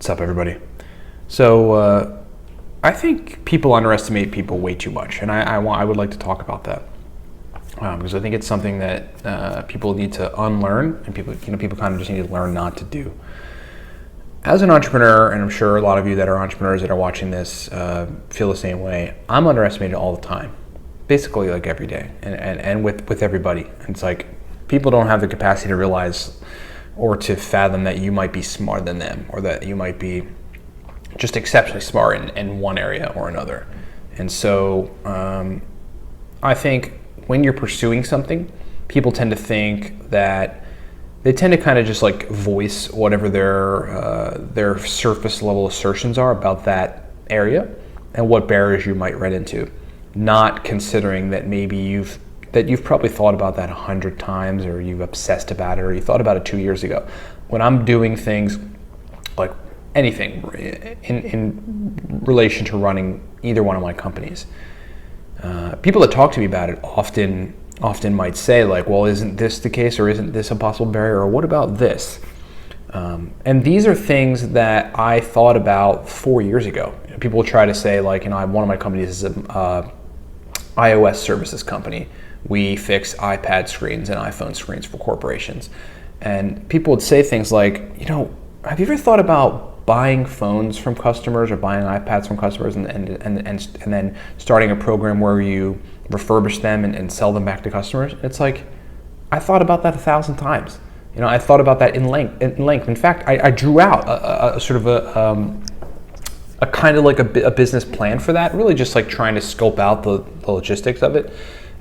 What's up, everybody? So I think people underestimate people way too much, and I would like to talk about that because I think it's something that people need to unlearn, and people kind of just need to learn not to do. As an entrepreneur, and I'm sure a lot of you that are entrepreneurs that are watching this feel the same way, I'm underestimated all the time, basically like every day, and with everybody. And it's like people don't have the capacity to realize or to fathom that you might be smarter than them, or that you might be just exceptionally smart in one area or another. And so I think when you're pursuing something, people tend to think that they tend to kind of just like voice whatever their surface level assertions are about that area and what barriers you might run into, not considering that maybe you've probably thought about that 100 times, or you've obsessed about it, or you thought about it 2 years ago. When I'm doing things like anything in relation to running either one of my companies, people that talk to me about it often might say like, well, isn't this the case, or isn't this a possible barrier, or what about this? And these are things that I thought about 4 years ago. People will try to say like, one of my companies is an iOS services company. We fix iPad screens and iPhone screens for corporations. And people would say things like, have you ever thought about buying phones from customers or buying iPads from customers and then starting a program where you refurbish them and sell them back to customers? It's like, I thought about that 1,000 times. I thought about that in length. In fact, I drew out a sort of a kind of like a business plan for that, really just like trying to scope out the logistics of it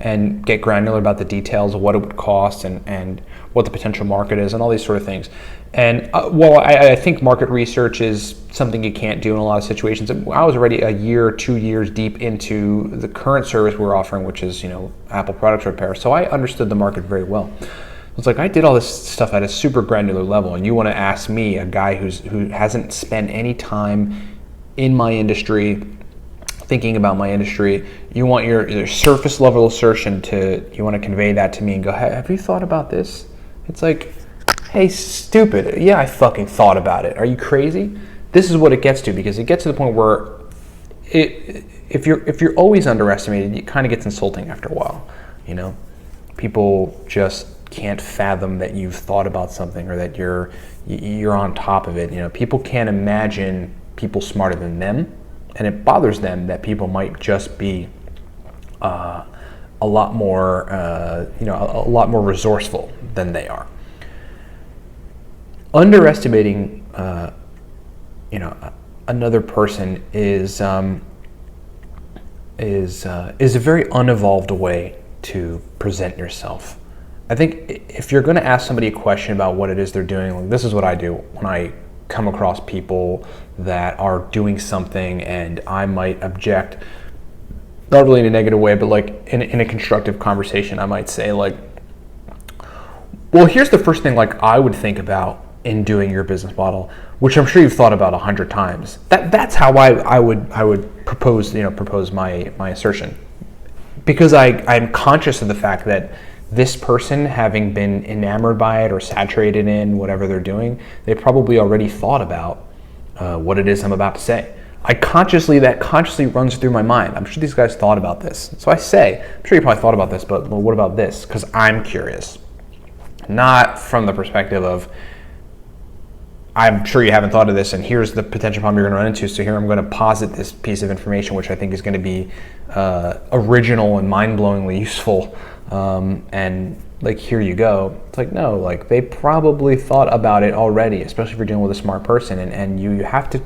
and get granular about the details of what it would cost and what the potential market is and all these sort of things. And while I think market research is something you can't do in a lot of situations, I was already a year, 2 years deep into the current service we're offering, which is Apple product repair. So I understood the market very well. It's like I did all this stuff at a super granular level, and you want to ask me, a guy who hasn't spent any time in my industry, thinking about my industry, you want your surface level assertion you want to convey that to me and go, hey, have you thought about this? It's like, hey, stupid. Yeah, I fucking thought about it. Are you crazy? This is what it gets to, because it gets to the point where if you're always underestimated, it kind of gets insulting after a while. People just can't fathom that you've thought about something, or that you're on top of it. People can't imagine people smarter than them, and it bothers them that people might just be a lot more resourceful than they are. Underestimating another person is a very unevolved way to present yourself. I think if you're going to ask somebody a question about what it is they're doing, like, this is what I do when I come across people that are doing something and I might object, not really in a negative way, but like in a constructive conversation, I might say like, well, here's the first thing like I would think about in doing your business model, which I'm sure you've thought about 100 times. That's how I would propose my assertion, because I'm conscious of the fact that this person, having been enamored by it or saturated in whatever they're doing, they probably already thought about what it is I'm about to say. That consciously runs through my mind. I'm sure these guys thought about this. So I say, I'm sure you probably thought about this, but well, what about this? Because I'm curious. Not from the perspective of, I'm sure you haven't thought of this, and here's the potential problem you're going to run into, so here I'm going to posit this piece of information, which I think is going to be original and mind-blowingly useful, and like, here you go. It's like, no, like they probably thought about it already, especially if you're dealing with a smart person, and you have to,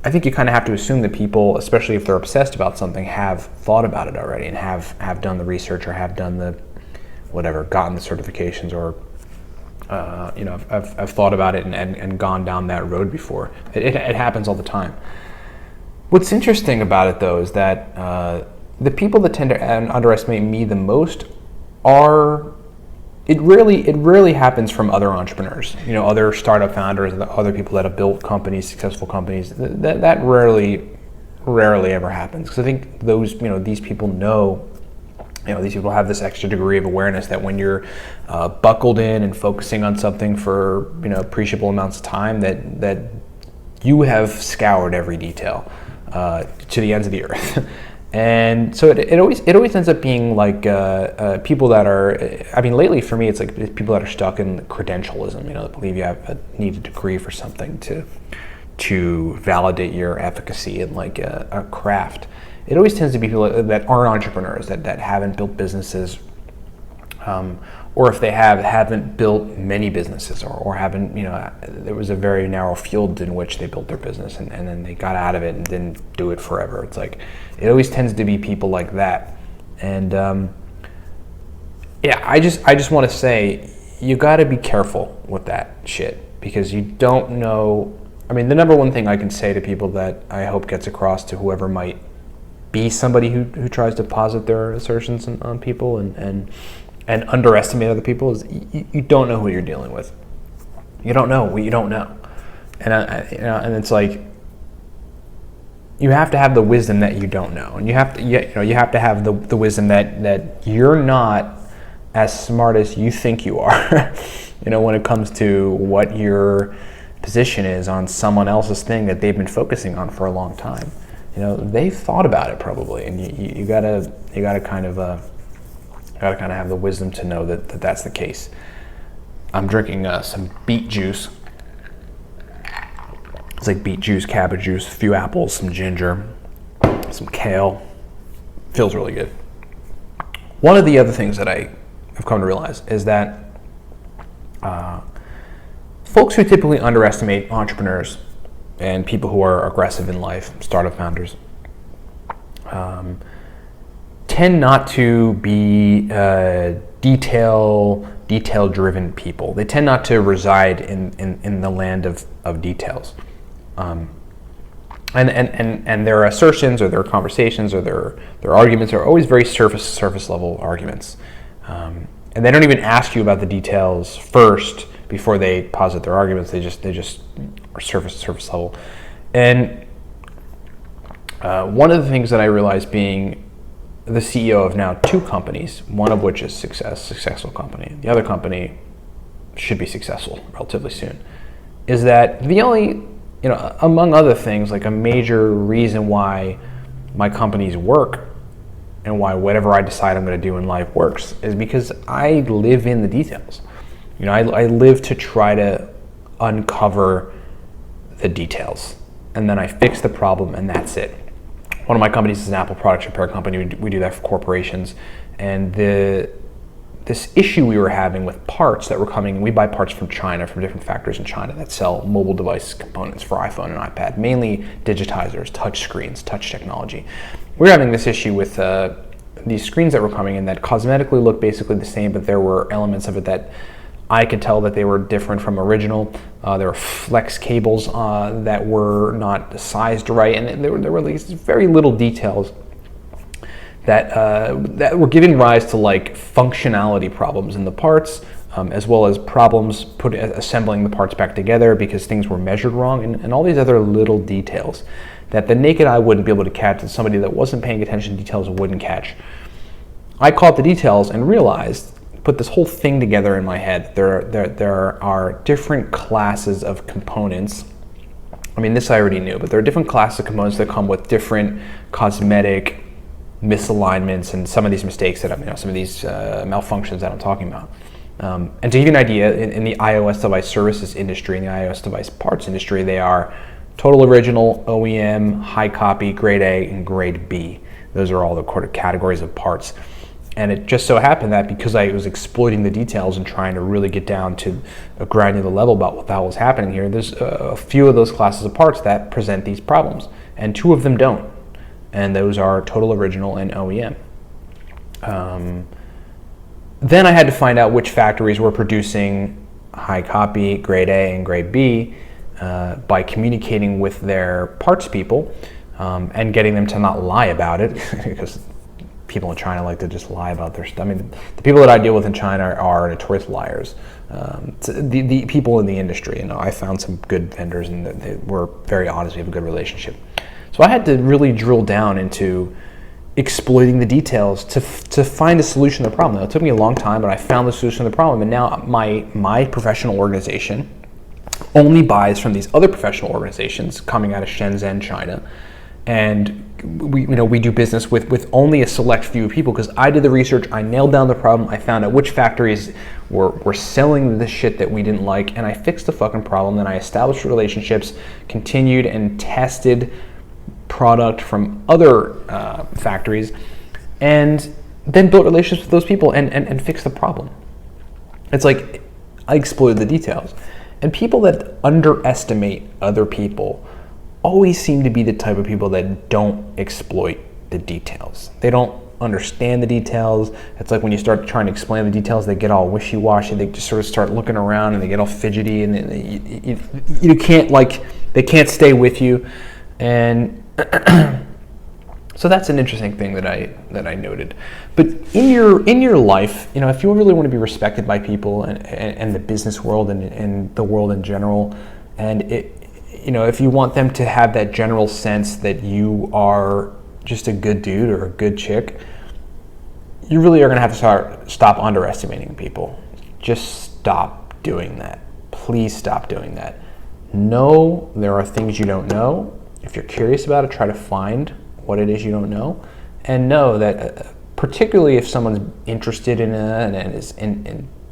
I think you kind of have to assume that people, especially if they're obsessed about something, have thought about it already and have done the research, or have done the whatever, gotten the certifications, or I've thought about it and gone down that road before. It happens all the time. What's interesting about it, though, is that the people that tend to underestimate me the most it rarely happens from other entrepreneurs, other startup founders, other people that have built companies, successful companies. That rarely ever happens, because I think these people know these people have this extra degree of awareness that when you're buckled in and focusing on something for appreciable amounts of time, that you have scoured every detail to the ends of the earth. And so it always ends up being like people that are, I mean, lately for me, it's like people that are stuck in credentialism, that believe you need a degree for something to validate your efficacy in like a craft. It always tends to be people that aren't entrepreneurs, that haven't built businesses, or if they haven't built many businesses, or haven't, there was a very narrow field in which they built their business and then they got out of it and didn't do it forever. It's like, it always tends to be people like that. And I just want to say, you got to be careful with that shit, because you don't know. I mean, the number one thing I can say to people that I hope gets across to whoever might be somebody who tries to posit their assertions on people and underestimate other people is you don't know who you're dealing with. You don't know what you don't know, and it's like you have to have the wisdom that you don't know, and you have to have the wisdom that you're not as smart as you think you are. When it comes to what your position is on someone else's thing that they've been focusing on for a long time. They've thought about it probably, and you gotta kind of have the wisdom to know that that's the case. I'm drinking some beet juice. It's like beet juice, cabbage juice, a few apples, some ginger, some kale. Feels really good. One of the other things that I have come to realize is that folks who typically underestimate entrepreneurs and people who are aggressive in life, startup founders, tend not to be detail-driven people. They tend not to reside in the land of details. And their assertions or their conversations or their arguments are always very surface level arguments. And they don't even ask you about the details first before they posit their arguments. They just are surface level. And one of the things that I realized being the CEO of now 2 companies, one of which is successful company, the other company should be successful relatively soon, is that the only, among other things, like a major reason why my companies work and why whatever I decide I'm going to do in life works is because I live in the details. I live to try to uncover the details, and then I fix the problem, and that's it. One of my companies is an Apple product repair company. We do that for corporations, and this issue we were having with parts that were coming, we buy parts from China, from different factories in China that sell mobile device components for iPhone and iPad, mainly digitizers, touch screens, touch technology. We were having this issue with these screens that were coming in that cosmetically looked basically the same, but there were elements of it that I could tell that they were different from original. There were flex cables that were not sized right, and there were these very little details that were giving rise to like functionality problems in the parts, as well as problems assembling the parts back together because things were measured wrong, and all these other little details that the naked eye wouldn't be able to catch, and somebody that wasn't paying attention to details wouldn't catch. I caught the details and realized, put this whole thing together in my head. There are different classes of components. I mean, this I already knew, but there are different classes of components that come with different cosmetic misalignments and some of these mistakes that some of these malfunctions that I'm talking about. And to give you an idea, in the iOS device services industry, in the iOS device parts industry, they are total original, OEM, high copy, grade A, and grade B. Those are all the categories of parts. And it just so happened that because I was exploiting the details and trying to really get down to a granular level about what the hell was happening here, there's a few of those classes of parts that present these problems, and 2 of them don't. And those are total original and OEM. Then I had to find out which factories were producing high copy, grade A, and grade B by communicating with their parts people and getting them to not lie about it, because people in China like to just lie about their stuff. I mean, the people that I deal with in China are notorious liars. The people in the industry, I found some good vendors, and they were very honest. We have a good relationship. So I had to really drill down into exploiting the details to find a solution to the problem. Now, it took me a long time, but I found the solution to the problem. And now my professional organization, only buys from these other professional organizations coming out of Shenzhen, China. And we do business with only a select few people, because I did the research, I nailed down the problem, I found out which factories were selling the shit that we didn't like, and I fixed the fucking problem. Then I established relationships, continued and tested product from other factories, and then built relationships with those people and fixed the problem. It's like I exploited the details. And people that underestimate other people always seem to be the type of people that don't exploit the details. They don't understand the details. It's like when you start trying to explain the details, they get all wishy-washy. They just sort of start looking around and they get all fidgety, and you can't, like, they can't stay with you. And so that's an interesting thing that I noted. But in your life, if you really want to be respected by people and the business world and the world in general, and if you want them to have that general sense that you are just a good dude or a good chick, you really are going to have to stop underestimating people. Just stop doing that. Please stop doing that. Know there are things you don't know. If you're curious about it, try to find what it is you don't know, and know that particularly if someone's interested in it and is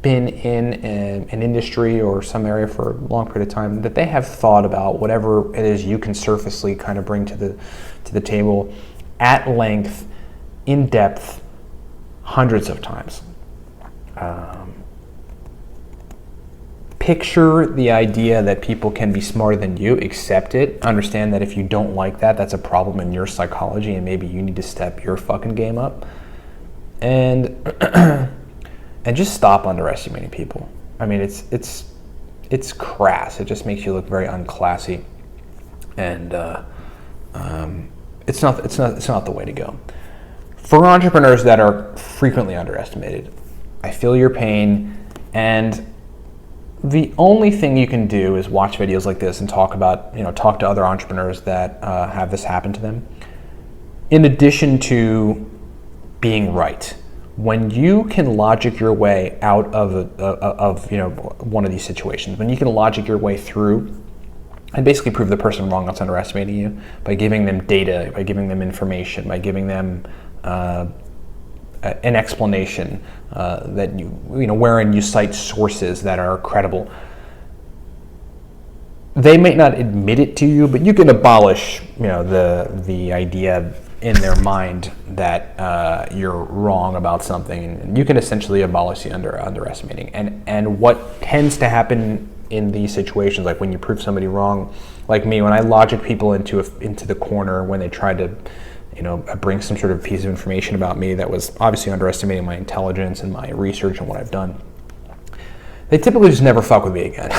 been in an industry or some area for a long period of time, that they have thought about whatever it is you can surfacely kind of bring to the table at length, in depth, hundreds of times. Picture the idea that people can be smarter than you, accept it, understand that if you don't like that, that's a problem in your psychology and maybe you need to step your fucking game up. And and just stop underestimating people. I mean, it's crass. It just makes you look very unclassy, and it's not the way to go. For entrepreneurs that are frequently underestimated, I feel your pain, and the only thing you can do is watch videos like this and talk to other entrepreneurs that have this happen to them. In addition to being right, when you can logic your way out of one of these situations, when you can logic your way through and basically prove the person wrong that's underestimating you by giving them data, by giving them information, by giving them an explanation that wherein you cite sources that are credible. They may not admit it to you, but you can abolish the idea in their mind that you're wrong about something, and you can essentially abolish the underestimating. And what tends to happen in these situations, like when you prove somebody wrong, like me, when I logic people into the corner when they tried to bring some sort of piece of information about me that was obviously underestimating my intelligence and my research and what I've done, they typically just never fuck with me again.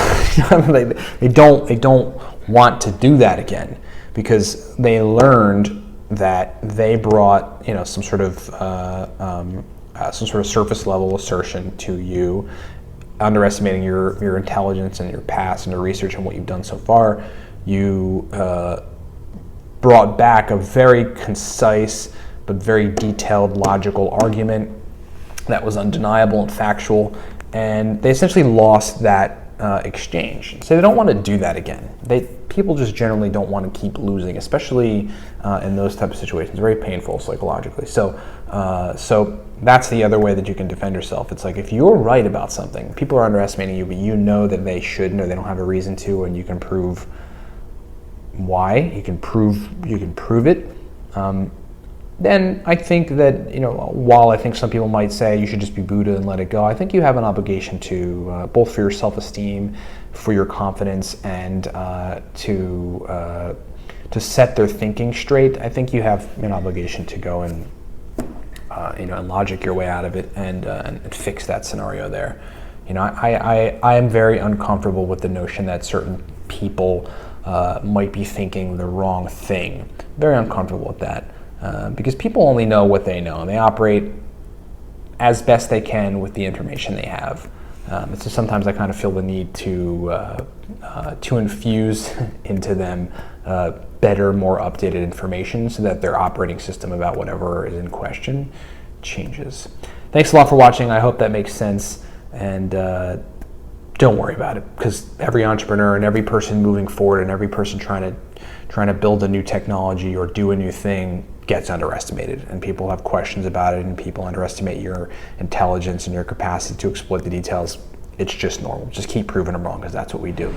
They don't want to do that again, because they learned that they brought some sort of surface level assertion to you, underestimating your intelligence and your past and your research and what you've done so far. You brought back a very concise but very detailed logical argument that was undeniable and factual, and they essentially lost that exchange. So they don't want to do that again. People just generally don't want to keep losing, especially in those type of situations. Very painful psychologically. So that's the other way that you can defend yourself. It's like, if you're right about something, people are underestimating you, but you know that they shouldn't, or they don't have a reason to, and you can prove why. You can prove it. Then I think that, while I think some people might say you should just be Buddha and let it go, I think you have an obligation to, both for your self-esteem, for your confidence, and to set their thinking straight. I think you have an obligation to go and and logic your way out of it and fix that scenario there. I am very uncomfortable with the notion that certain people might be thinking the wrong thing. Very uncomfortable with that. Because people only know what they know, and they operate as best they can with the information they have. So sometimes I kind of feel the need to infuse into them better, more updated information, so that their operating system about whatever is in question changes. Thanks a lot for watching. I hope that makes sense, and don't worry about it, because every entrepreneur and every person moving forward and every person trying to build a new technology or do a new thing gets underestimated, and people have questions about it, and people underestimate your intelligence and your capacity to exploit the details. It's just normal. Just keep proving them wrong, because that's what we do.